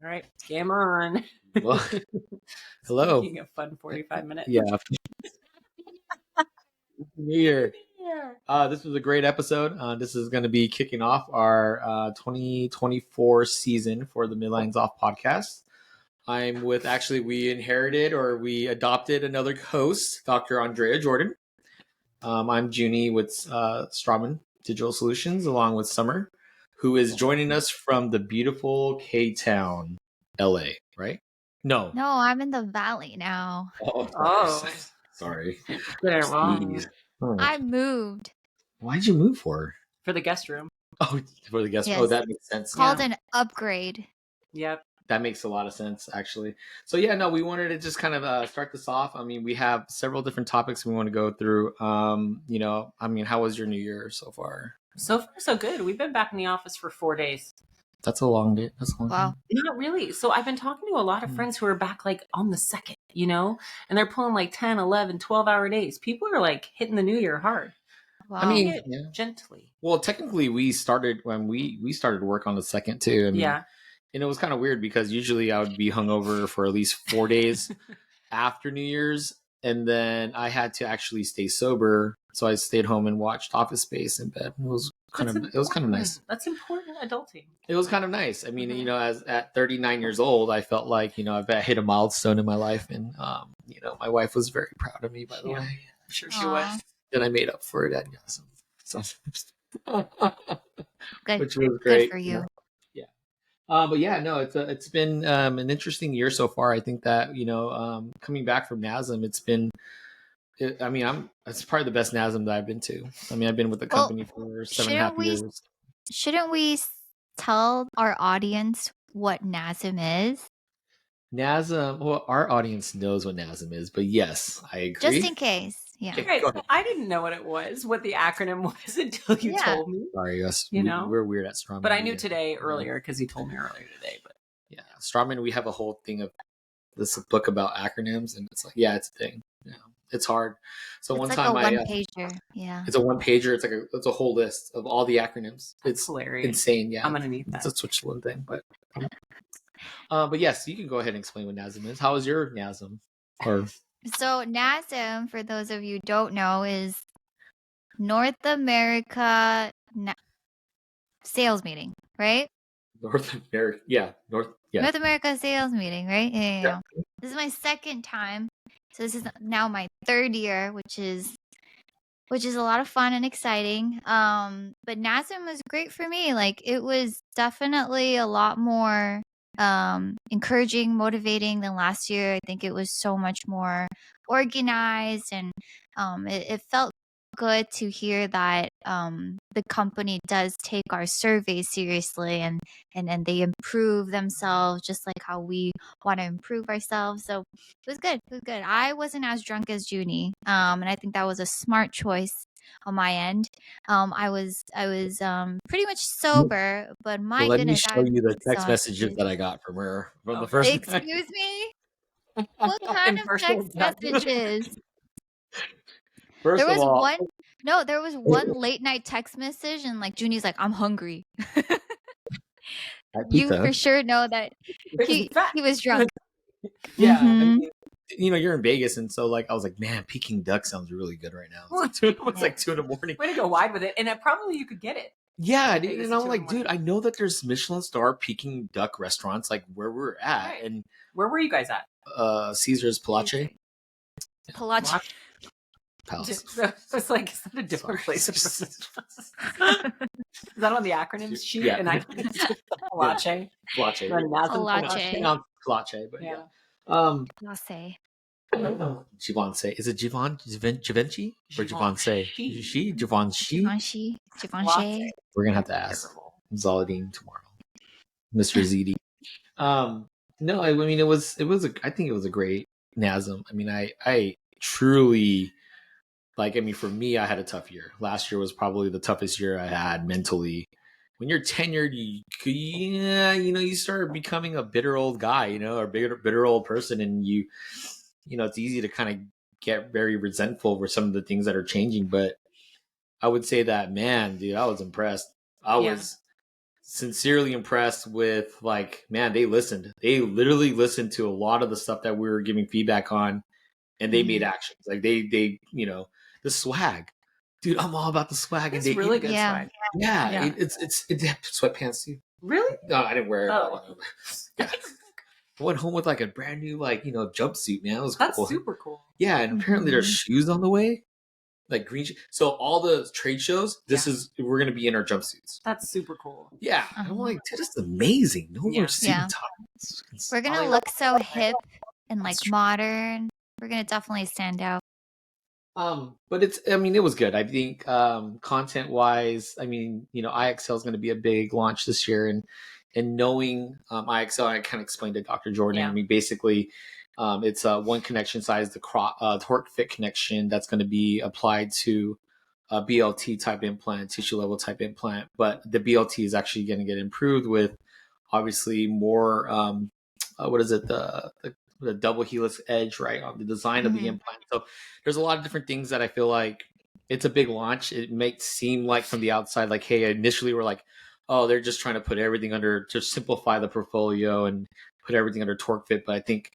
All right, game on. Well, hello. Speaking of fun 45 minutes. Yeah. New Year. This was a great episode. This is going to be kicking off our 2024 season for the Midlines Off podcast. I'm with, actually, we adopted another host, Dr. Andrea Jordan. I'm Junie with Strawman Digital Solutions, along with Summer, who is joining us from the beautiful K-Town, LA, right? No, I'm in the valley now. Oh. Sorry. They're wrong. Jeez. Oh. I moved. Why'd you move for? For the guest room. Oh, for the guest room. Yes. Oh, that makes sense. Called an upgrade. Yep. That makes a lot of sense, actually. So yeah, no, we wanted to just kind of start this off. I mean, we have several different topics we want to go through. How was your New Year so far? So far, so good. We've been back in the office for 4 days. That's a long day. Wow. Time. Not really. So I've been talking to a lot of friends who are back like on the 2nd, and they're pulling like 10, 11, 12-hour days. People are like hitting the New Year hard. Wow. I mean, gently. Well, technically, we started when we started work on the 2nd too. I mean, yeah. And it was kind of weird because usually I would be hungover for at least 4 days after New Year's. And then I had to actually stay sober. So I stayed home and watched Office Space in bed. It was kind of nice. That's important adulting. It was kind of nice. I mean, as at 39 years old, I felt like, I've hit a milestone in my life. And, my wife was very proud of me, by the way. I'm sure she was. And I made up for it at Yasm. So, Good. Which was great. Good for you. But yeah, no, it's been an interesting year so far. I think that coming back from NASM, it's probably the best NASM that I've been to. I mean, I've been with the company for 7.5 years. Shouldn't we tell our audience what NASM is? NASM, well, our audience knows what NASM is, but yes, I agree. Just in case, yeah. Okay, so I didn't know what it was, what the acronym was until you told me. Sorry, yes, we're weird at Strawman. But I knew today earlier because he told me earlier today. But yeah, Strawman, we have a whole thing of this book about acronyms, and it's like, it's a thing. Yeah, it's hard. So it's a one-pager. Yeah, it's a one-pager. It's a whole list of all the acronyms. It's hilarious, insane. Yeah, I'm gonna need that. It's a Switzerland thing, but yes, you can go ahead and explain what NASM is. How was your NASM? So NASM, for those of you who don't know, is North America sales meeting, right? North America sales meeting, right? Yeah. This is my 2nd time, so this is now my 3rd year, which is a lot of fun and exciting. But NASM was great for me. Like, it was definitely a lot more encouraging, motivating than last year. I think it was so much more organized, and it felt good to hear that the company does take our surveys seriously, and they improve themselves just like how we want to improve ourselves. So it was good. I wasn't as drunk as Junie, and I think that was a smart choice on my end. I was pretty much sober, but my goodness, let me show you the text messages that I got from her from the first. Excuse me? What kind of text messages? There was one late night text message, and like Junie's like, "I'm hungry." You for sure know that he was drunk. Yeah. Mm-hmm. I mean, you're in Vegas, and so like I was like, man, Peking duck sounds really good right now. It's like 2 a.m. Way to go wide with it, and probably you could get it. Yeah, and I'm like, dude, I know that there's Michelin star Peking duck restaurants like where we're at, right. And where were you guys at? Caesar's Palace. It's like, is that a different place? Is that on the acronyms sheet? Yeah. And I Palace. Palace. But yeah. Givenchy. Is it Givenchy or Givenchy? Givenchy. We're gonna have to ask Zaladine tomorrow, Mr. ZD. No, I mean it was. I think it was a great NASM. I mean, I truly. For me, I had a tough year. Last year was probably the toughest year I had mentally. When you're tenured, you start becoming a bitter old guy, or bitter old person, and it's easy to kind of get very resentful over some of the things that are changing. But I would say that, man, dude, I was impressed. I was sincerely impressed with like, man, they listened. They literally listened to a lot of the stuff that we were giving feedback on, and they made actions. Like they the swag. Dude, I'm all about the swag. It's and really good swag. Yeah. It's it had sweatpants too. Really? No, I didn't wear it. Oh. Yeah. I went home with like a brand new jumpsuit, man. It was That's cool. super cool. Yeah, and apparently there's shoes on the way. Like green. So all the trade shows, we're gonna be in our jumpsuits. That's super cool. Yeah. I'm like, dude, this is amazing. No more suit tops. We're gonna look so hip and like modern. We're gonna definitely stand out. But it was good. I think content wise, IXL is gonna be a big launch this year, and knowing IXL, I kind of explained to Dr. Jordan. Yeah. I mean, basically, it's one connection size, the torque fit connection that's going to be applied to a BLT type implant, tissue level type implant. But the BLT is actually going to get improved with obviously more, the double helix edge, right, on the design of the implant. So there's a lot of different things that I feel like it's a big launch. It makes seem like from the outside, like, hey, initially we're like, oh, they're just trying to put everything under, to simplify the portfolio and put everything under torque fit. But I think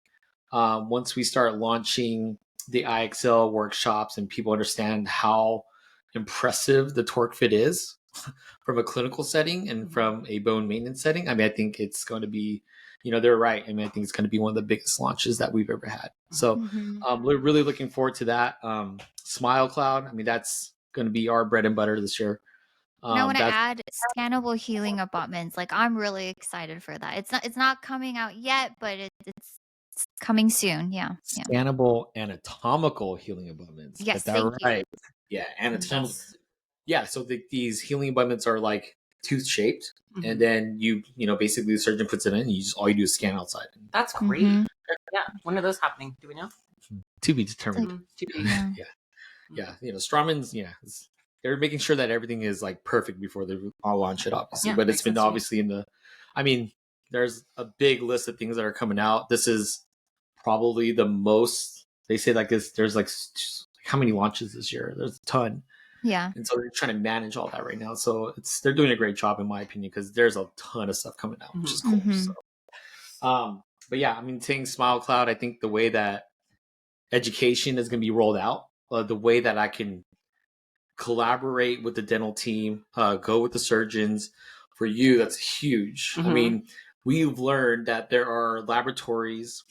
once we start launching the IXL workshops and people understand how impressive the torque fit is from a clinical setting and from a bone maintenance setting, I think it's going to be, they're right. I think it's going to be one of the biggest launches that we've ever had. So we're really looking forward to that. Smile Cloud, that's going to be our bread and butter this year. And I want to add scannable healing abutments. Like, I'm really excited for that. It's not coming out yet, but it's coming soon. Yeah. Scannable anatomical healing abutments. Yes, Get that right. Yeah, anatomical. Yeah, so these healing abutments are like tooth shaped, and then basically the surgeon puts it in, and all you do is scan outside. That's great. Yeah, when are those happening? Do we know? To be determined. Yeah. Straumann's. They're making sure that everything is like perfect before they all launch it, obviously. But it's been obviously in the. There's a big list of things that are coming out. This is probably the most. They say like this. There's like how many launches this year? There's a ton. Yeah. And so they're trying to manage all that right now. So they're doing a great job, in my opinion, because there's a ton of stuff coming out, which is cool. So, but yeah, saying Smile Cloud, I think the way that education is going to be rolled out, the way that I can collaborate with the dental team, go with the surgeons, for you, that's huge. We've learned that there are laboratories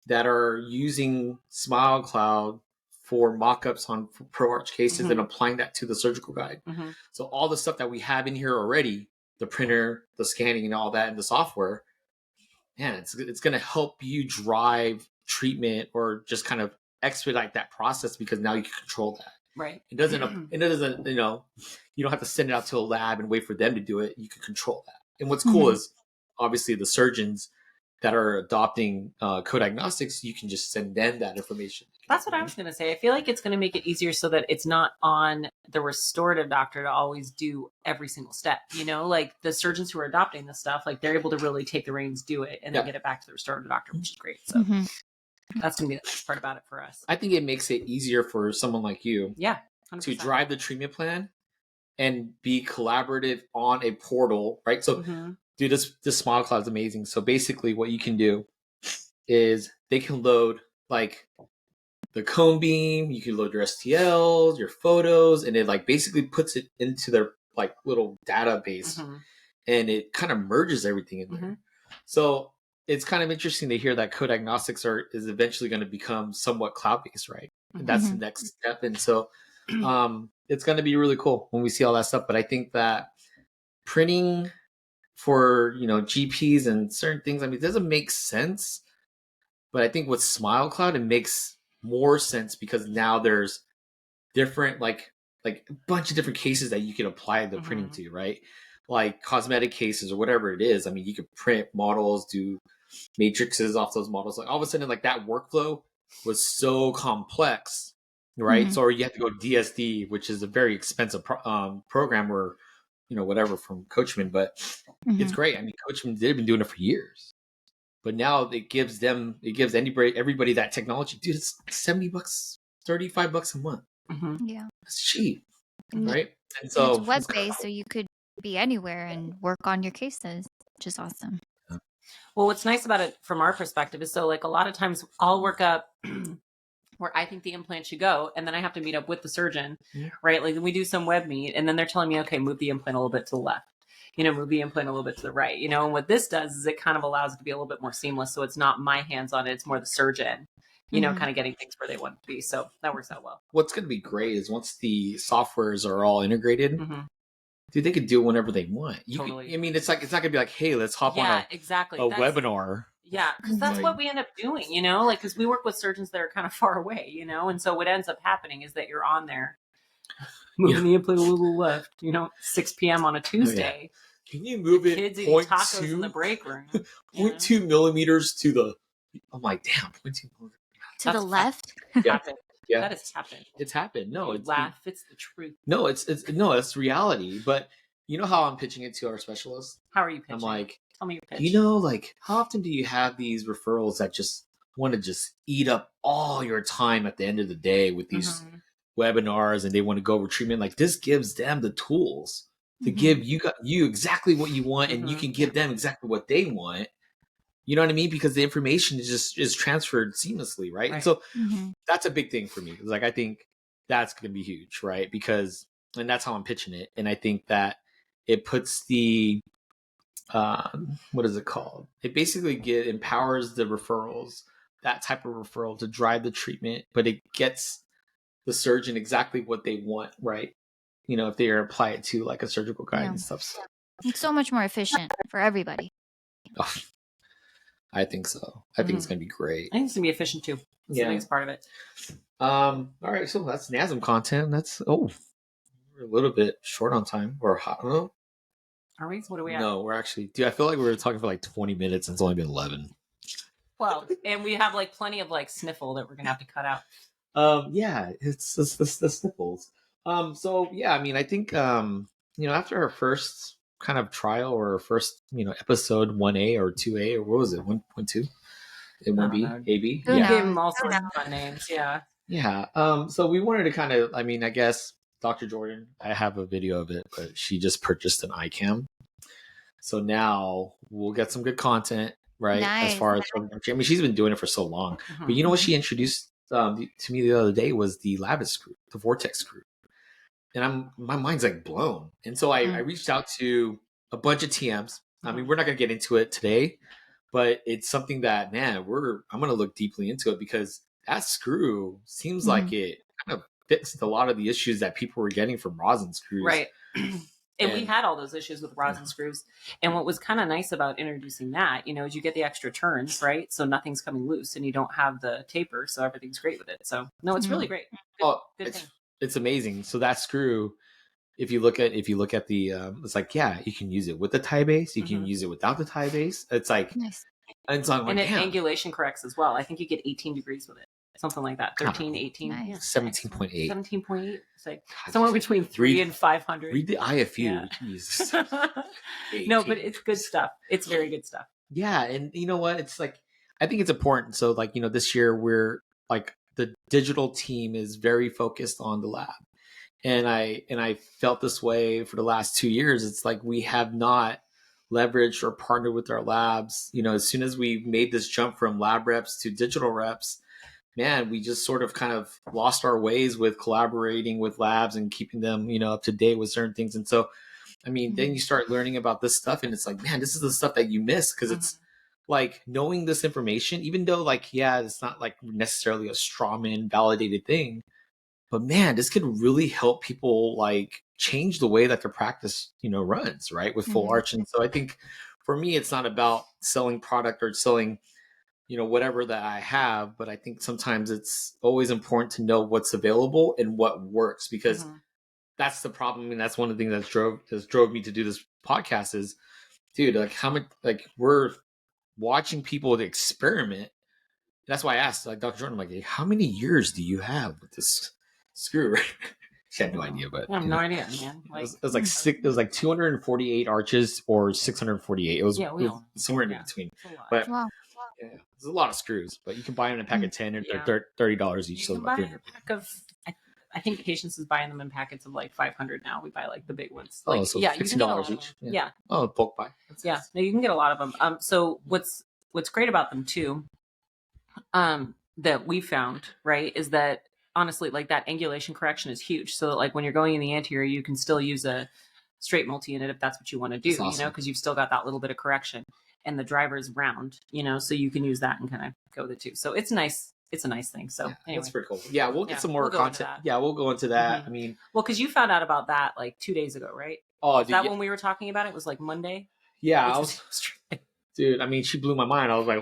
that are using Smile Cloud for mock-ups on pro arch cases and applying that to the surgical guide. So all the stuff that we have in here already, the printer, the scanning, and all that, and the software, man, it's going to help you drive treatment or just kind of expedite that process, because now you can control that. Right. It doesn't, you don't have to send it out to a lab and wait for them to do it. You can control that. And what's cool is obviously the surgeons that are adopting co-diagnostics, you can just send them that information. That's what I was going to say. I feel like it's going to make it easier so that it's not on the restorative doctor to always do every single step. Like the surgeons who are adopting this stuff, like they're able to really take the reins, do it, and then get it back to the restorative doctor, which is great. So that's going to be the next part about it for us. I think it makes it easier for someone like you 100%. To drive the treatment plan and be collaborative on a portal, right? So dude, this Smile Cloud is amazing. So basically what you can do is they can load like the cone beam, you can load your STLs, your photos, and it like basically puts it into their like little database and it kind of merges everything in there. So it's kind of interesting to hear that co-diagnostics is eventually going to become somewhat cloud-based, right? And that's the next step. And so it's going to be really cool when we see all that stuff. But I think that printing for GPs and certain things, it doesn't make sense. But I think with Smile Cloud, it makes more sense because now there's different like a bunch of different cases that you can apply the printing to, right? Like cosmetic cases or whatever it is. You could print models, do matrices off those models. Like all of a sudden, like that workflow was so complex, right? So you have to go DSD, which is a very expensive program, or whatever from Coachman, but it's great. Coachman, they've been doing it for years, but now it gives everybody that technology. Dude, it's $70, $35 a month. Yeah, it's cheap, right? And so it's web based, so you could be anywhere and work on your cases, which is awesome. Well, what's nice about it from our perspective is so like a lot of times I'll work up where I think the implant should go, and then I have to meet up with the surgeon, right? Like we do some web meet, and then they're telling me, okay, move the implant a little bit to the left, move the implant a little bit to the right, and what this does is it kind of allows it to be a little bit more seamless. So it's not my hands on it, it's more the surgeon, kind of getting things where they want it to be. So that works out well. What's going to be great is once the softwares are all integrated, dude, they could do it whenever they want. Totally. It's not going to be like, hey, let's hop on a webinar. Yeah, because that's what we end up doing, because we work with surgeons that are kind of far away, and so what ends up happening is that you're on there moving the implant a little left, 6 p.m. on a Tuesday. Can you move it? Kids eating tacos in the break room. 0.2 millimeters to the. I'm like, damn, 0.2 millimeters. To the left? Yeah. Yeah. That has happened. It's happened. No, it's the truth. No, it's reality. But you know how I'm pitching it to our specialists? How are you pitching? I'm like, tell me your pitch. Like how often do you have these referrals that just want to just eat up all your time at the end of the day with these webinars, and they want to go over treatment? Like this gives them the tools to give you exactly what you want, and you can give them exactly what they want. You know what I mean? Because the information is transferred seamlessly, right? And so that's a big thing for me. Like I think that's going to be huge, right? And that's how I'm pitching it. And I think that it puts the what is it called? It basically empowers the referrals, that type of referral, to drive the treatment, but it gets the surgeon exactly what they want, right? If they apply it to like a surgical guide and stuff. So. It's so much more efficient for everybody. Oh. I think so. I think it's going to be great. I think it's going to be efficient too. That's the biggest part of it. All right. So that's NASM content. We're a little bit short on time. Or I don't know. Are we? What are we at? No, we're actually, dude, I feel like we were talking for like 20 minutes and it's only been 11. Well, and we have like plenty of like sniffle that we're going to have to cut out. Yeah, it's the sniffles. So yeah, I mean, I think, after our first kind of trial or first episode 1A or 2A, or what was it, 1.2 and 1B, AB? We gave them all sorts of fun names. So we wanted to kind of, I guess Dr. Jordan, I have a video of it, but she just purchased an iCam, so now we'll get some good content, right? Nice. As far as she's been doing it for so long, but what she introduced to me the other day was the Lattice screw, the Vortex screw. And my mind's like blown. And so I reached out to a bunch of TMs. I mean, we're not going to get into it today, but it's something that, man, I'm going to look deeply into it, because that screw seems like it kind of fixed a lot of the issues that people were getting from rosin screws. Right. And we had all those issues with rosin screws. And what was kind of nice about introducing that, is you get the extra turns, right? So nothing's coming loose and you don't have the taper. So everything's great with it. So no, it's really great. Good thing. It's amazing. So that screw, if you look at the, it's like, yeah, you can use it with the tie base. You can use it without the tie base. It's like, nice. And angulation corrects as well. I think you get 18 degrees with it. Something like that. 13, 18. Nice. 17.8. 17.8. It's like somewhere between 3 and 500. Read the IFU. Yeah. Jesus. No, but it's good stuff. It's very good stuff. Yeah. And you know what? It's like, I think it's important. So like, this year we're like, the digital team is very focused on the lab. And I felt this way for the last 2 years. It's like we have not leveraged or partnered with our labs. As soon as we made this jump from lab reps to digital reps, man, we just sort of kind of lost our ways with collaborating with labs and keeping them, up to date with certain things. And so, I mean, then you start learning about this stuff and it's like, man, this is the stuff that you miss, because it's like knowing this information, even though like, yeah, it's not like necessarily a strawman validated thing, but man, this could really help people like change the way that their practice, runs, right? With full arch. And so I think for me, it's not about selling product or selling, whatever that I have, but I think sometimes it's always important to know what's available and what works, because that's the problem. And that's one of the things that drove me to do this podcast is, dude, like how much, like we're watching people to experiment. That's why I asked like Dr. Jordan, I'm like, how many years do you have with this screw? She had no idea, but I have no idea, man. Like, it was like 248 arches or 648. It was, somewhere in between. But yeah, there's a lot of screws, but you can buy them in a pack of 10 or $30 each. You can buy a pack of I think Patience is buying them in packets of like 500 now. We buy like the big ones. Oh, Like, so yeah, you can get a lot $60 of each. them. Yeah. Oh, bulk buy. Yeah. No, you can get a lot of them. So what's great about them too, that we found, right, is that honestly, like that angulation correction is huge. So that like when you're going in the anterior, you can still use a straight multi in it if that's what you want to do, That's awesome. you know, because you've still got that little bit of correction, and the driver is round, you know, so you can use that and kind of go with it too. So it's nice. It's a nice thing. So anyway, that's pretty cool. Yeah, we'll get some more we'll go into content. that. Yeah, we'll go into that. Mhm. I mean, Well, because you found out about that like 2 days ago, right? oh, Is that when we were talking about it? It was like Monday. Yeah, which I was dude, I mean, she blew my mind. I was like,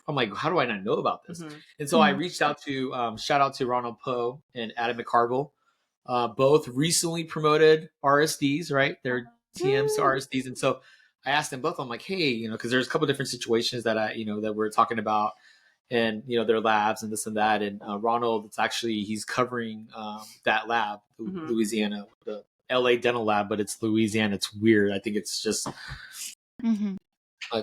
I'm like, how do I not know about this? Mhm. And so I reached out to, shout out to Ronald Poe and Adam McCarville. Both recently promoted RSDs, right? They're TMs to RSDs. And so I asked them both, I'm like, hey, you know, because there's a couple different situations that that we're talking about, and, you know, their labs and this and that. And Ronald, he's covering that lab, Louisiana, the LA dental lab, but it's Louisiana. It's weird. I think it's just...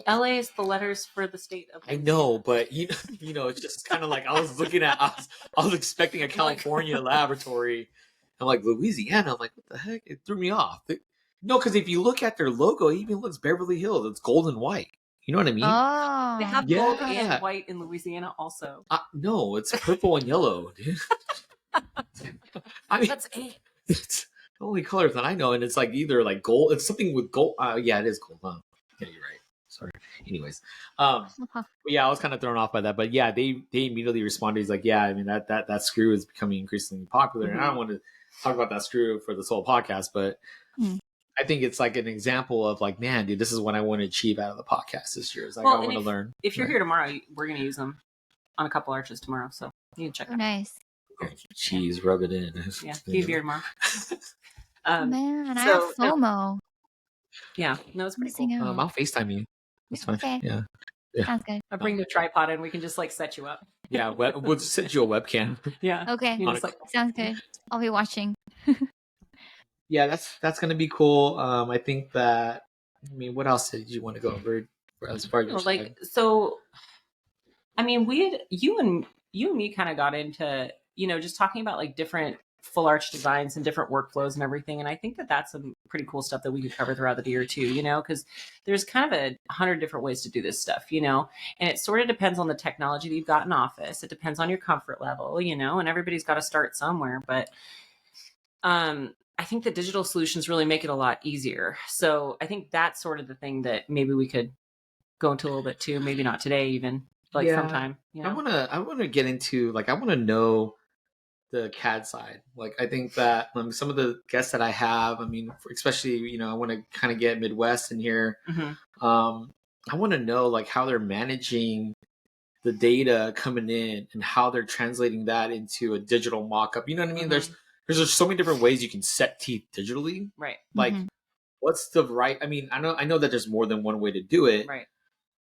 LA is the letters for the state of Louisiana. I know, but you know, it's just kind of like I was expecting a California laboratory. I'm like, Louisiana. I'm like, what the heck? It threw me off. No, because if you look at their logo, it even looks Beverly Hills. It's gold and white. You know what I mean? Oh, they have gold and white in Louisiana also. No, it's purple and yellow, dude. I mean, that's it. It's the only colors that I know, and it's like either like gold. It's something with gold. Yeah, it is gold. Huh? Yeah, you're right. Sorry. Anyways, but yeah, I was kind of thrown off by that. But yeah, they immediately responded. He's like, yeah, I mean that screw is becoming increasingly popular, and I don't want to talk about that screw for this whole podcast, but I think it's like an example of like, man, dude, this is what I want to achieve out of the podcast this year. It's like, I want to learn. If you're here tomorrow, we're going to use them on a couple arches tomorrow, so you can check it out. Nice. Cheese, rub it in. Yeah, be here tomorrow. Man, I have FOMO. Yeah, no, it's pretty cool. I'll FaceTime you. That's fine. Okay. Yeah. Sounds good. I'll bring the tripod and we can just like set you up. Yeah, we'll just set you a webcam. Yeah. Okay. Sounds good. I'll be watching. Yeah, that's gonna be cool. I think that. I mean, what else did you want to go over as far as like? So, I mean, you and me kind of got into just talking about like different full arch designs and different workflows and everything. And I think that that's some pretty cool stuff that we could cover throughout the year too, because there's kind of 100 different ways to do this stuff, and it sort of depends on the technology that you've got in office. It depends on your comfort level, and everybody's got to start somewhere. But I think the digital solutions really make it a lot easier. So I think that's sort of the thing that maybe we could go into a little bit too. Maybe not today, even sometime. I want to get into I want to know the CAD side. Like, I think that some of the guests that I have, I mean, especially, I want to kind of get Midwest in here. I want to know like how they're managing the data coming in and how they're translating that into a digital mock-up. You know what I mean? There's so many different ways you can set teeth digitally. Right. Like, what's the right? I mean, I know that there's more than one way to do it. Right.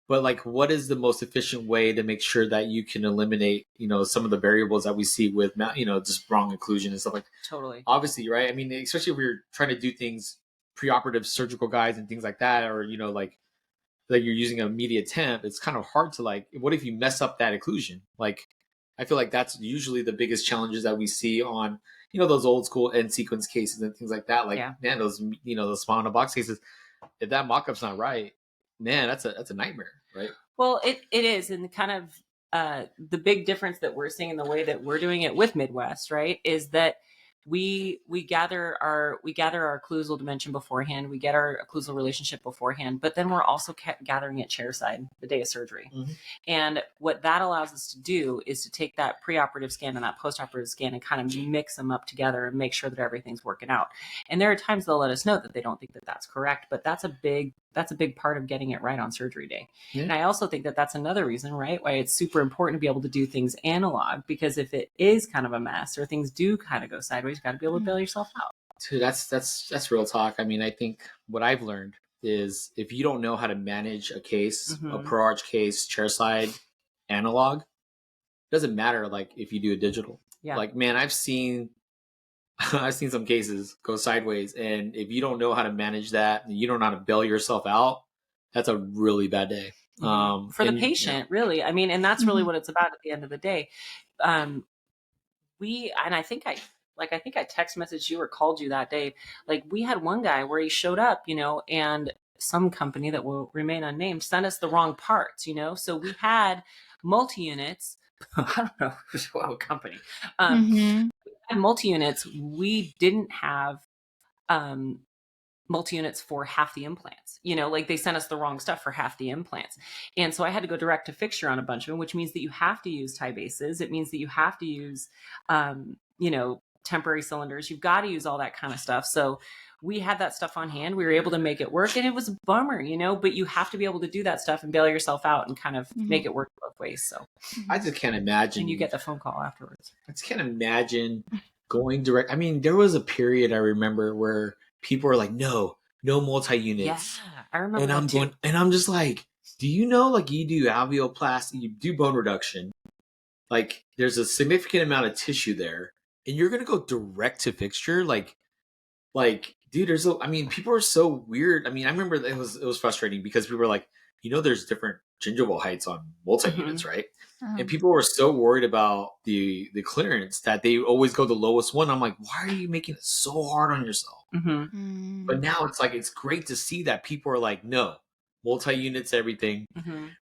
But like, what is the most efficient way to make sure that you can eliminate, some of the variables that we see with, just wrong occlusion and stuff like that? Totally. Obviously, right? I mean, especially if we're trying to do things, preoperative surgical guides and things like that, or, like you're using a immediate temp, it's kind of hard to like, what if you mess up that occlusion? Like, I feel like that's usually the biggest challenges that we see on, those old school end sequence cases and things like that. Like, man, those, those small in a box cases, if that mock-up's not right, man, that's a nightmare, right? Well, it is, and kind of the big difference that we're seeing in the way that we're doing it with Midwest, right, is that we gather our occlusal dimension beforehand, we get our occlusal relationship beforehand, but then we're also gathering it chairside the day of surgery. And what that allows us to do is to take that preoperative scan and that postoperative scan and kind of mix them up together and make sure that everything's working out. And there are times they'll let us know that they don't think that that's correct, but that's a big part of getting it right on surgery day. Yeah. And I also think that that's another reason, right, why it's super important to be able to do things analog, because if it is kind of a mess or things do kind of go sideways, you've got to be able to bail yourself out. Dude, that's real talk. I mean, I think what I've learned is if you don't know how to manage a case, a pro arch case, chairside, analog, it doesn't matter like if you do a digital. Yeah. Like, man, I've seen some cases go sideways, and if you don't know how to manage that, and you don't know how to bail yourself out, that's a really bad day. For the patient, really. I mean, and that's really what it's about at the end of the day. I think like I think I text messaged you or called you that day. Like we had one guy where he showed up, and some company that will remain unnamed sent us the wrong parts, so we had multi-units. I don't know what company. We had multi-units. We didn't have multi-units for half the implants, like they sent us the wrong stuff for half the implants. And so I had to go direct to fixture on a bunch of them, which means that you have to use tie bases. It means that you have to use, temporary cylinders. You've got to use all that kind of stuff. So we had that stuff on hand. We were able to make it work, and it was a bummer, but you have to be able to do that stuff and bail yourself out and kind of make it work both ways. So I just can't imagine. And you get the phone call afterwards. I just can't imagine going direct. I mean, there was a period I remember where people were like, no multi-units. Yeah, I remember. And I'm going, and I'm just like, do you know, like you do alveoplasty, you do bone reduction, like there's a significant amount of tissue there, and you're gonna go direct to fixture, like, dude, people are so weird. I mean, I remember it was frustrating because people were like, there's different gingival heights on multi-units, right? And people were so worried about the clearance that they always go the lowest one. I'm like, why are you making it so hard on yourself? But now it's like, it's great to see that people are like, no, multi-units, everything,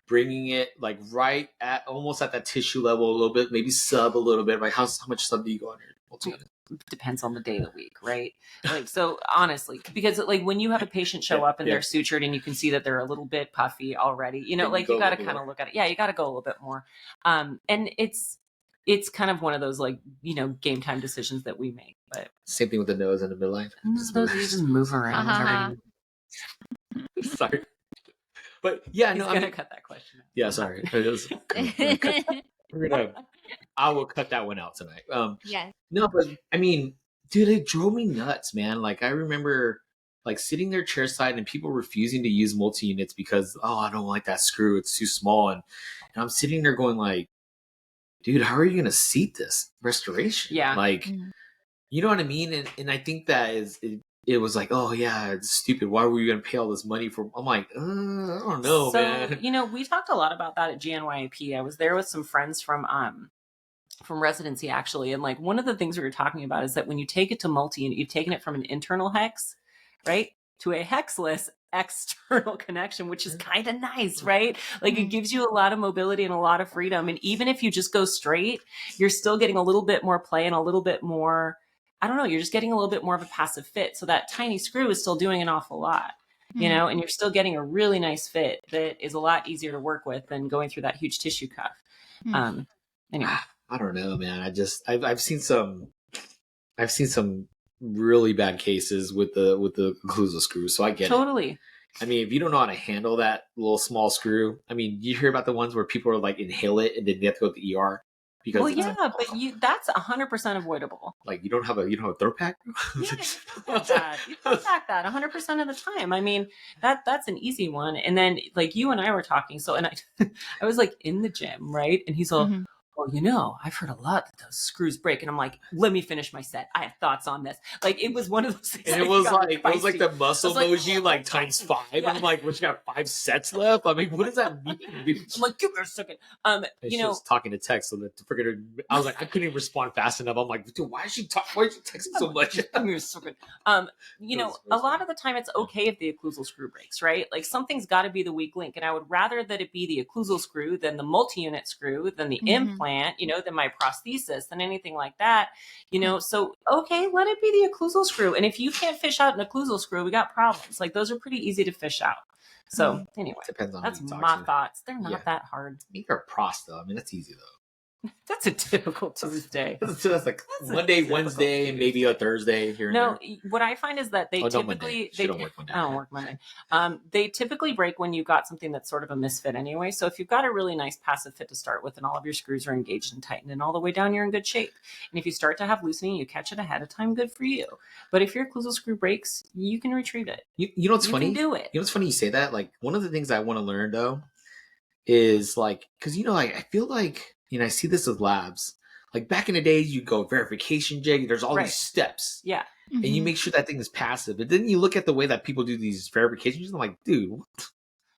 bringing it like right at almost at that tissue level a little bit, maybe sub a little bit. Like how much sub do you go on your multi-unit? Depends on the day of the week, right? Like, so honestly, because like when you have a patient show up and they're sutured and you can see that they're a little bit puffy already, like you got to kind of look at it. Yeah, you got to go a little bit more. And it's kind of one of those like, game time decisions that we make. But same thing with the nose and the midline. Just move around. Sorry. But yeah, He's gonna cut that question out. Yeah, sorry. I will cut that one out tonight. Yes. No, but I mean, dude, it drove me nuts, man. Like I remember like sitting there chairside and people refusing to use multi-units because, I don't like that screw, it's too small. And I'm sitting there going like, dude, how are you gonna seat this restoration? Yeah. Like, you know what I mean? And I think that it was like, oh yeah, it's stupid. Why were you gonna pay all this money for? I'm like, I don't know, man. We talked a lot about that at GNYAP. I was there with some friends from residency actually, and like one of the things we were talking about is that when you take it to multi, and you've taken it from an internal hex, right, to a hexless external connection, which is kind of nice, right? Like it gives you a lot of mobility and a lot of freedom. And even if you just go straight, you're still getting a little bit more play and a little bit more, I don't know, you're just getting a little bit more of a passive fit. So that tiny screw is still doing an awful lot, and you're still getting a really nice fit that is a lot easier to work with than going through that huge tissue cuff. Anyway. I don't know, man. I've seen some really bad cases with the occlusal screw, so I get totally. It. I mean, if you don't know how to handle that little small screw, I mean, you hear about the ones where people are like inhale it and then they have to go to the ER because but that's 100% avoidable. Like you don't have a throat pack. You can pack that 100% of the time. I mean, that's an easy one. And then like you and I were talking, so and I was like in the gym, right? And he's all, well, I've heard a lot that those screws break. And I'm like, let me finish my set. I have thouts on this. Like, it was one of those things. And it was like the muscle emoji, like times 5. Yeah. I'm like, what, you got 5 sets left? I mean, what does that mean? I'm like, give me a second. She was talking to text, so that I was like, I couldn't even respond fast enough. I'm like, dude, why is she texting so much? Give me a second. A lot of the time it's okay if the occlusal screw breaks, right? Like something's got to be the weak link. And I would rather that it be the occlusal screw than the multi-unit screw, than the implant, than my prosthesis, than anything like that, so, okay, let it be the occlusal screw. And if you can't fish out an occlusal screw, we got problems. Like those are pretty easy to fish out. So anyway, depends on that's my thoughts. They're not that hard. You're a pros though. I mean, that's easy though. That's a typical Tuesday. That's like Monday, Wednesday, and maybe a Thursday here and there. What I find is that they typically don't work Monday. I don't work Monday. They typically break when you've got something that's sort of a misfit anyway. So if you've got a really nice passive fit to start with, and all of your screws are engaged and tightened, and all the way down, you're in good shape. And if you start to have loosening, you catch it ahead of time. Good for you. But if your occlusal screw breaks, you can retrieve it. You know what's funny? You can do it. You know what's funny? You say that. Like one of the things I want to learn though is like, because I feel like. I see this with labs. Like back in the days, you go verification jig. There's all these steps. Yeah. And you make sure that thing is passive. But then you look at the way that people do these verifications. I'm like, dude. What?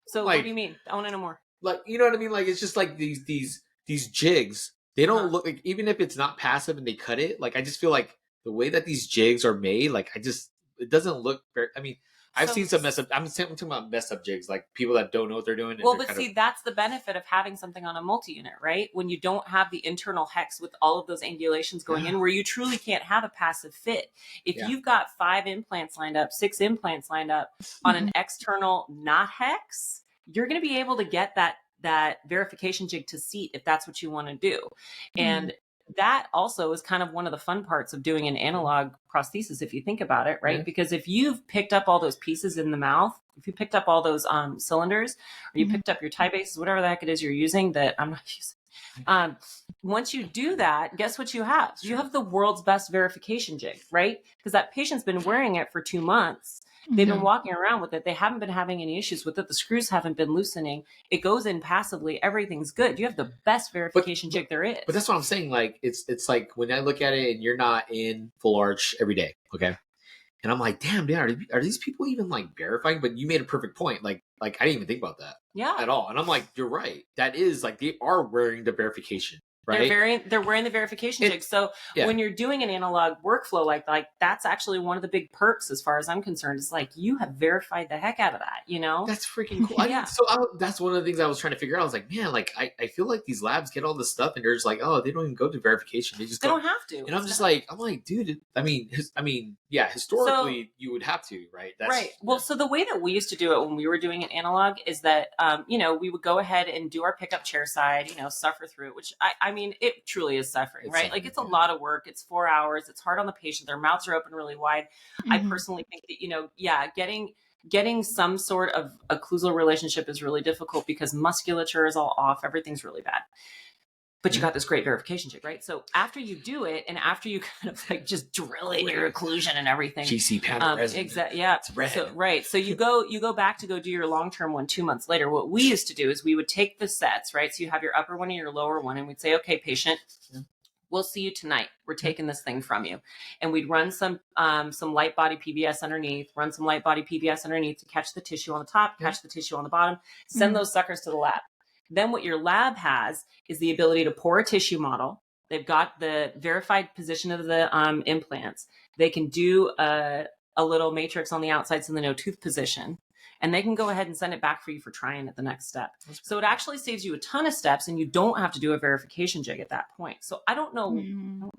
So what do you mean? I want to know more. Like, you know what I mean? Like, it's just like these jigs. They don't look like, even if it's not passive and they cut it, like, I just feel like the way that these jigs are made, like it doesn't look very. I mean, I've seen some mess up. I'm talking about mess up jigs, like people that don't know what they're doing. Well, but see, that's the benefit of having something on a multi-unit, right? When you don't have the internal hex with all of those angulations going in, where you truly can't have a passive fit. If you've got 5 implants lined up, 6 implants lined up on an external not hex, you're going to be able to get that verification jig to seat if that's what you want to do. And that also is kind of one of the fun parts of doing an analog prosthesis, if you think about it, right? Because if you've picked up all those pieces in the mouth, if you picked up all those cylinders, or you picked up your tie bases, whatever the heck it is you're using that I'm not using, once you do that, guess what you have? You have the world's best verification jig, right? Because that patient's been wearing it for 2 months. They've been walking around with it. They haven't been having any issues with it. The screws haven't been loosening. It goes in passively. Everything's good. You have the best verification jig there is. But that's what I'm saying. Like it's like when I look at it and you're not in full arch every day, okay? And I'm like, damn, are these people even like verifying? But you made a perfect point. Like I didn't even think about that at all. And I'm like, you're right. That is like they are wearing the verification. Right? They're wearing the verification jig. So when you're doing an analog workflow like that's actually one of the big perks, as far as I'm concerned, is like you have verified the heck out of that. You know, that's freaking cool. That's one of the things I was trying to figure out. I was like, man, like I feel like these labs get all this stuff and they're just like, oh, they don't even go to verification. They don't have to. And I'm like, dude. I mean, historically you would have to, right? That's, right. Well, so the way that we used to do it when we were doing an analog is that, we would go ahead and do our pickup chair side, suffer through it, which I mean, it truly is suffering, right? Like it's a lot of work. It's 4 hours. It's hard on the patient. Their mouths are open really wide. I personally think that, getting some sort of occlusal relationship is really difficult because musculature is all off. Everything's really bad. But you got this great verification jig, right? So after you do it, and after you kind of like just drill in your occlusion and everything, GC pad resin. Exactly. Yeah. It's red. So, right. So you go back to go do your long-term one 2 months later. What we used to do is we would take the sets, right? So you have your upper one and your lower one, and we'd say, okay, patient, we'll see you tonight. We're taking this thing from you. And we'd run some light body PBS underneath, run some light body PBS underneath to catch the tissue on the top, catch the tissue on the bottom, send those suckers to the lab. Then what your lab has is the ability to pour a tissue model. They've got the verified position of the implants. They can do a little matrix on the outside, so the no tooth position, and they can go ahead and send it back for you for trying at the next step. So it actually saves you a ton of steps, and you don't have to do a verification jig at that point. So I don't know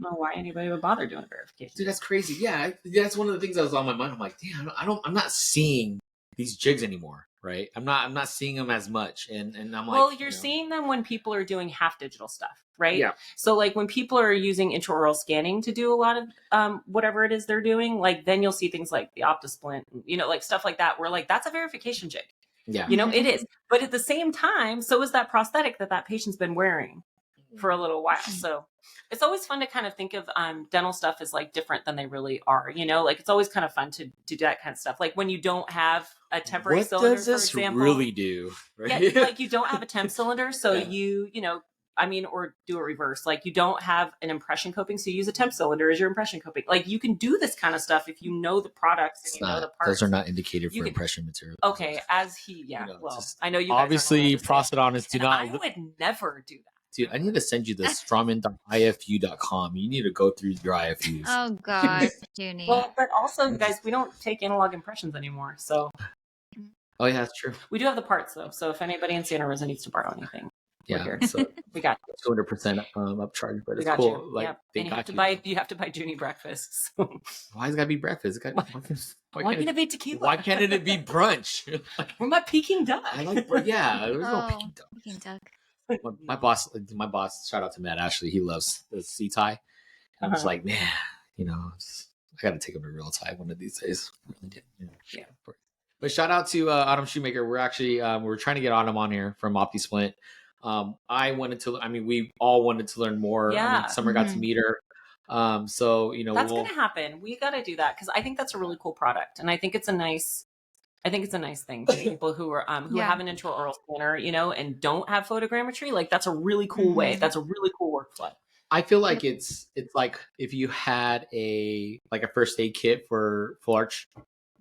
why anybody would bother doing a verification. Dude, that's crazy. Yeah, that's one of the things that was on my mind. I'm like, damn, I'm not seeing these jigs anymore. Right. I'm not seeing them as much. And I'm like, well, you're seeing them when people are doing half digital stuff. Right. Yeah. So like when people are using intraoral scanning to do a lot of whatever it is they're doing, like then you'll see things like the OptiSplint, like stuff like that, where like that's a verification jig. Yeah. It is. But at the same time, so is that prosthetic that patient's been wearing for a little while. So it's always fun to kind of think of dental stuff as like different than they really are, like it's always kind of fun to do that kind of stuff. Like when you don't have a temporary cylinder, what does this for example, really do? Right? Yeah, like you don't have a temp cylinder, so or do a reverse. Like you don't have an impression coping, so you use a temp cylinder as your impression coping. Like you can do this kind of stuff if you know the products and know the parts. Those are not indicated for impression material. Okay, I know you guys obviously prosthodontists do not. I would never do that. Dude, I need to send you the Strawman.ifu.com. You need to go through your IFUs. Oh, God, Junie. Well, but also, guys, we don't take analog impressions anymore, so. Oh, yeah, that's true. We do have the parts, though, so if anybody in Santa Rosa needs to borrow anything, we're here. So we got 200% upcharge, but it's cool. You. Like, and you have to buy Junie breakfast. So. Why has it got to be breakfast? Why can't it be tequila? Why can't it be brunch? We're my Peking duck. There's no Peking duck. Peking duck. My boss, shout out to Matt Ashley. He loves the sea tie. I'm just like, man, I got to take him to real tie one of these days. Yeah. But shout out to Autumn Shoemaker. We're actually we're trying to get Autumn on here from OptiSplint. We all wanted to learn more. Yeah. Summer got to meet her. That's going to happen. We got to do that because I think that's a really cool product, and I think it's a nice thing for people who are who have an intraoral scanner, and don't have photogrammetry. Like that's a really cool way. That's a really cool workflow. I feel like it's like if you had a first aid kit for full arch,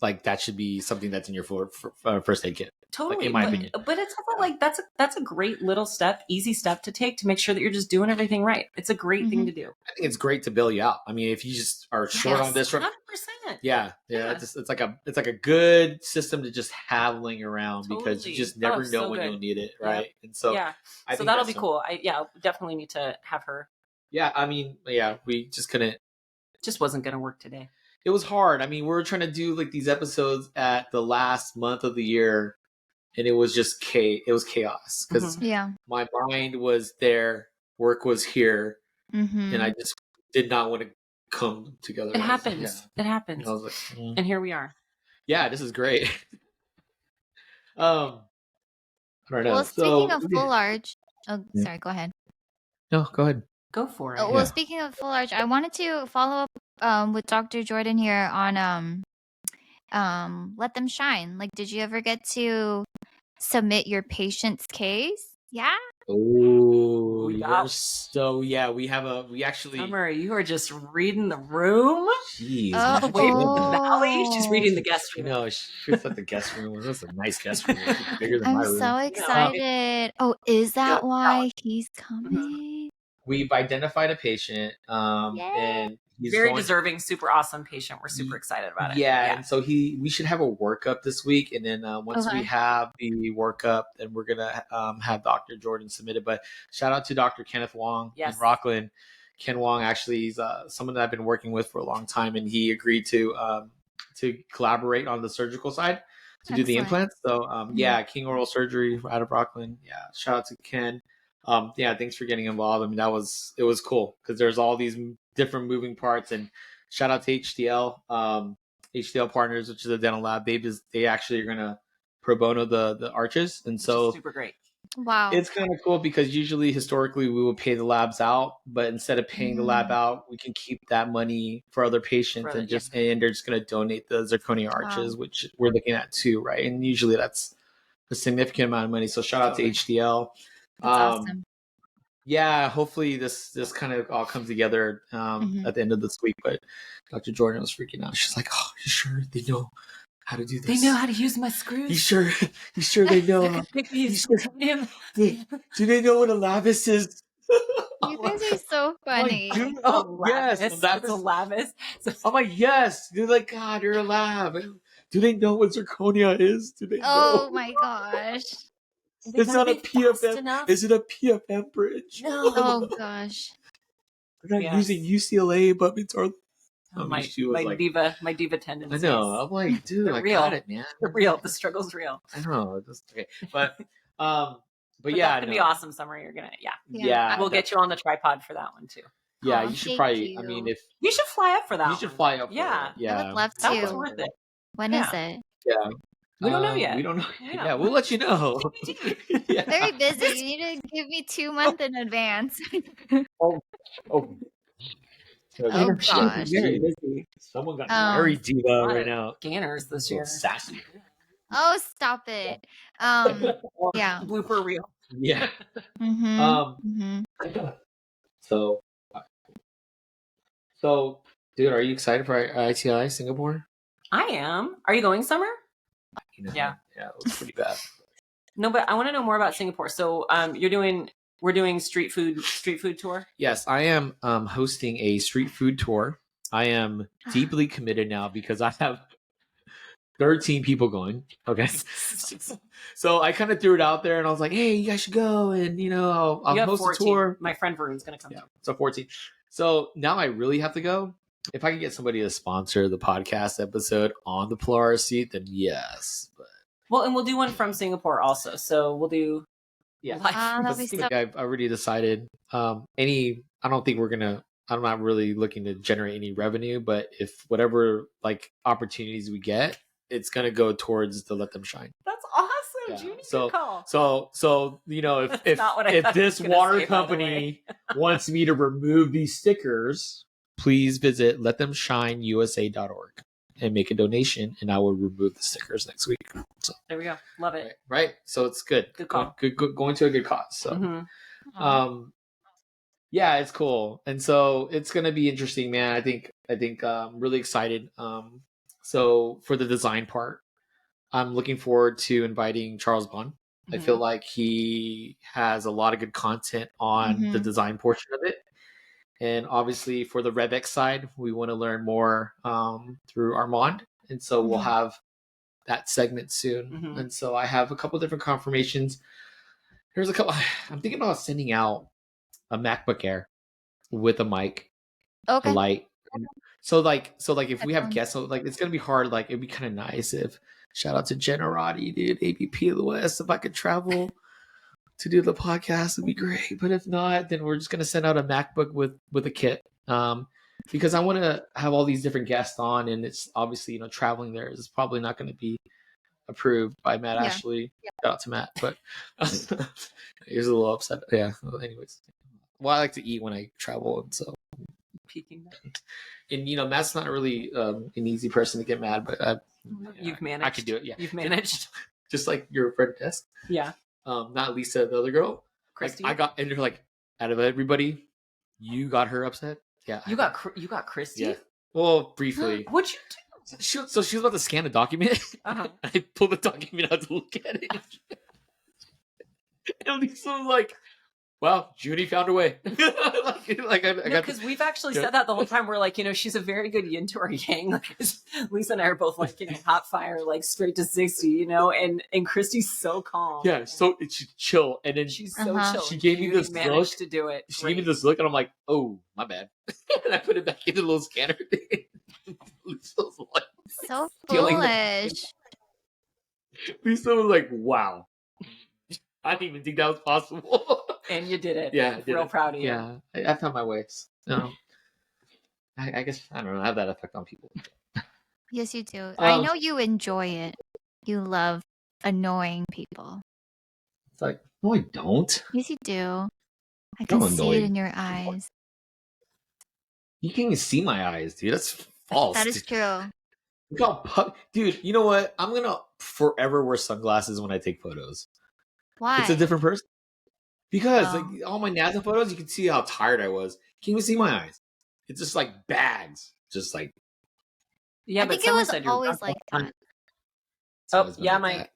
like that should be something that's in your first aid kit. Totally. Like, in my opinion. But it's also like that's a great little step, easy step to take to make sure that you're just doing everything right. It's a great thing to do. I think it's great to bail you out. I mean, if you just are short on this, 100%. yeah. It's like a good system to just have laying around because you just never know when you'll need it, right? Yep. And so I think that'll be cool. I definitely need to have her. Yeah, I mean, we just couldn't. Just wasn't going to work today. It was hard. I mean, we were trying to do like these episodes at the last month of the year, and it was just chaos because my mind was there, work was here, and I just did not want to come together. It happens. It happens. And I was like, and here we are. Yeah, this is great. I don't know. Well, speaking of full arch, sorry, go ahead. No, go ahead. Go for it. Well, speaking of full arch, I wanted to follow up with Dr. Jordan here on Let Them Shine. Like, did you ever get to submit your patient's case? Yeah. Oh, we actually. Summer, you are just reading the room. Jeez. Wait, the valley. She's reading the guest room. No, she's at the guest room. That's a nice guest room. It's bigger than my room. I'm so excited. Oh, is that why he's coming? We've identified a patient, and he's very deserving, super awesome patient. We're super excited about it. Yeah, and so we should have a workup this week, and then once we have the workup, then we're gonna have Dr. Jordan submitted. But shout out to Dr. Kenneth Wong in Rockland. Ken Wong actually is someone that I've been working with for a long time, and he agreed to collaborate on the surgical side to do the implants. So King Oral Surgery out of Rockland. Yeah, shout out to Ken. Thanks for getting involved. I mean, it was cool because there's all these different moving parts, and shout out to HDL Partners, which is a dental lab. They actually are gonna pro bono the arches, and so super great. Wow, it's kind of cool because historically we would pay the labs out, but instead of paying the lab out, we can keep that money for other patients and they're just gonna donate the zirconia arches, which we're looking at too, right? And usually that's a significant amount of money. So shout out to HDL. That's awesome. Yeah, hopefully this kind of all comes together at the end of this week. But Dr. Jordan was freaking out. She's like, "Oh, you sure they know how to do this? They know how to use my screws. You sure they know? Do they know what a lavis is?" You guys are so funny. Like, yes, that's a lavis. I'm like, yes. They're like, God, you're a lab. Do they know what zirconia is? Do they know? Oh my gosh. It's not a PFM. Is it a PFM bridge? No. Oh gosh. They're not using UCLA, but it's our. My diva tendencies. I know. I'm like, dude, I got it, man. They're real. The struggle's real. I know. Okay, but yeah, that's gonna be awesome. Summer, you're gonna we'll get you on the tripod for that one too. Yeah, you should probably. I mean, if you should fly up for that, you should fly up. Yeah, I would love to. That was worth it. When is it? Yeah. We don't know yet. We don't know. Yeah, we'll let you know. Very busy. You need to give me 2 months in advance. Oh gosh. Very busy. Someone got very diva right now. Scanners this year. Sassy. Oh, stop it. Yeah. Blooper reel. Yeah. So, dude, are you excited for ITI Singapore? I am. Are you going, Summer? Yeah, it was pretty bad. No, but I want to know more about Singapore. So, we're doing street food tour. Yes, I am hosting a street food tour. I am deeply committed now because I have 13 people going. Okay, so I kind of threw it out there, and I was like, "Hey, you guys should go," and I'll host 14. A tour. My friend Varun's going to come. Yeah, so 14. So now I really have to go. If I could get somebody to sponsor the podcast episode on the Polaris seat, then yes. But... Well, and we'll do one from Singapore also. So we'll do. Yeah, I've already decided. I don't think I'm not really looking to generate any revenue, but if whatever opportunities we get, it's gonna go towards the Let Them Shine. That's awesome, Junie. Good call. So if this water company wants me to remove these stickers, please visit letthemshineusa.org and make a donation, and I will remove the stickers next week. So there we go. Love it. Right. So it's good. Good call. Good going to a good cause. So yeah, it's cool. And so it's gonna be interesting, man. I think I'm really excited. So for the design part, I'm looking forward to inviting Charles Bond. I feel like he has a lot of good content on the design portion of it. And obviously for the RevX side, we want to learn more through Armand. And so we'll have that segment soon. And so I have a couple different confirmations. There's a couple. I'm thinking about sending out a MacBook Air with a mic, a light. So like if we have guests, so like it's gonna be hard. Like it'd be kind of nice if shout out to Generati, dude, ABP of the West. If I could travel to do the podcast, it'd be great. But if not, then we're just gonna send out a MacBook with a kit. Because I want to have all these different guests on, and it's obviously traveling there is probably not going to be approved by Matt Ashley. Shout out to Matt, but he was a little upset. Yeah. Well, anyways, I like to eat when I travel, and so peeking that. And Matt's not really an easy person to get mad, but you've managed. I could do it. Yeah, you've managed. Just like your friend Tess. Yeah. Not Lisa, the other girl. Christy. Like, I got, and you're like, out of everybody, you got her upset. Yeah. You got Christy. Yeah. Well, briefly. What'd you do? So she was about to scan the document. I pulled the document out to look at it. And Lisa was like, "Wow, Judy found a way." Because we've actually said that the whole time. We're like, she's a very good yin to our yang. Like, Lisa and I are both like, hot fire, like straight to 60, and Christy's so calm. Yeah, so she's chill, and then she's so chill. She gave me this look to do it. She gave me this look, and I'm like, "Oh, my bad," and I put it back in the little scanner thing. Lisa was like, so foolish. Lisa was like, "Wow, I didn't even think that was possible." And you did it. Yeah, real proud of you. Yeah, I found my ways. I guess I don't know. I have that effect on people. Yes, you do. I know you enjoy it. You love annoying people. It's like, no, I don't. Yes, you do. I can see it in your eyes. You can't even see my eyes, dude. That's false. That is true. Look how dude, you know what? I'm gonna forever wear sunglasses when I take photos. Why? It's a different person. Because like all my NASA photos, you can see how tired I was. Can't even see my eyes. It's just like bags. Just like I think it was always like that. Oh yeah, Mike.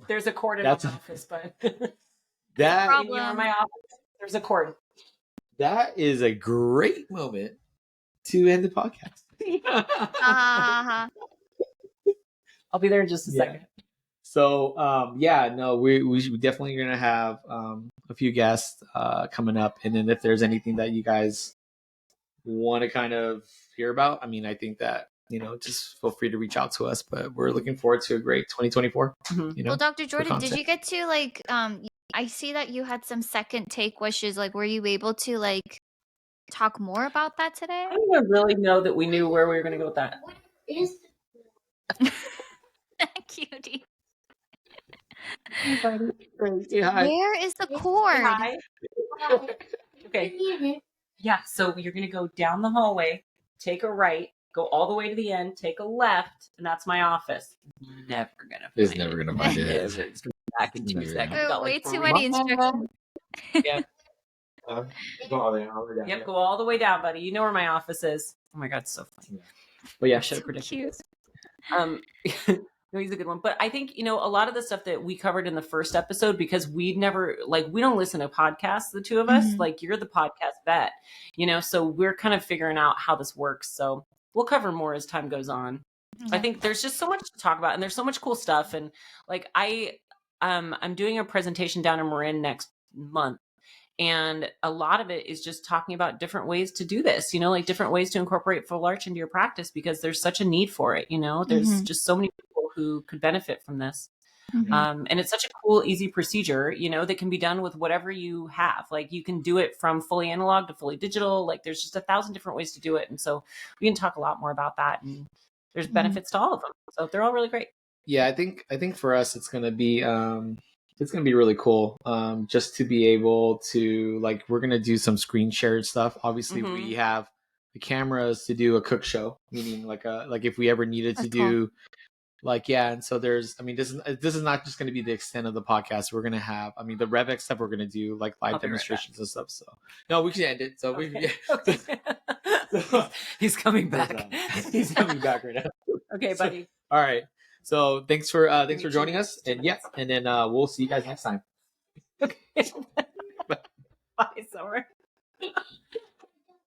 There's a cord in my office, but that in my office. There's a cord. That is a great moment to end the podcast. I'll be there in just a second. So, we definitely are going to have a few guests coming up. And then if there's anything that you guys want to kind of hear about, I mean, I think that, just feel free to reach out to us. But we're looking forward to a great 2024. Well, Dr. Jordan, did you get to, I see that you had some second take wishes. Like, were you able to, talk more about that today? I don't even really know that we knew where we were going to go with that. What is cutie? Where is the cord? Okay. Yeah, so you're going to go down the hallway, take a right, go all the way to the end, take a left, and that's my office. Never going to find it. It's never going to find it. It's going to be back in 2 seconds. Way too many instructions. Yeah. Go all the way down. Yep, go all the way down, buddy. You know where my office is. Oh my God, it's so funny. But yeah, I should have predicted this. No, he's a good one. But I think, a lot of the stuff that we covered in the first episode, because we never, we don't listen to podcasts, the two of us, you're the podcast vet, so we're kind of figuring out how this works. So we'll cover more as time goes on. I think there's just so much to talk about, and there's so much cool stuff. And I'm doing a presentation down in Marin next month. And a lot of it is just talking about different ways to do this, different ways to incorporate full arch into your practice, because there's such a need for it. There's just so many people who could benefit from this. And it's such a cool, easy procedure, that can be done with whatever you have. You can do it from fully analog to fully digital. There's just 1,000 different ways to do it. And so we can talk a lot more about that. And there's benefits to all of them. So they're all really great. Yeah, I think for us, it's going to be, really cool. Just to be able to, we're going to do some screen shared stuff. Obviously we have the cameras to do a cook show, meaning if we ever needed to do and so there's, this is not just going to be the extent of the podcast. We're going to have, the RevX stuff we're going to do live demonstrations and stuff. So no, we can end it. So okay. He's coming back. He's coming back right now. Okay, buddy. All right. So thanks for joining us, and and then we'll see you guys next time. Okay. Bye, Summer.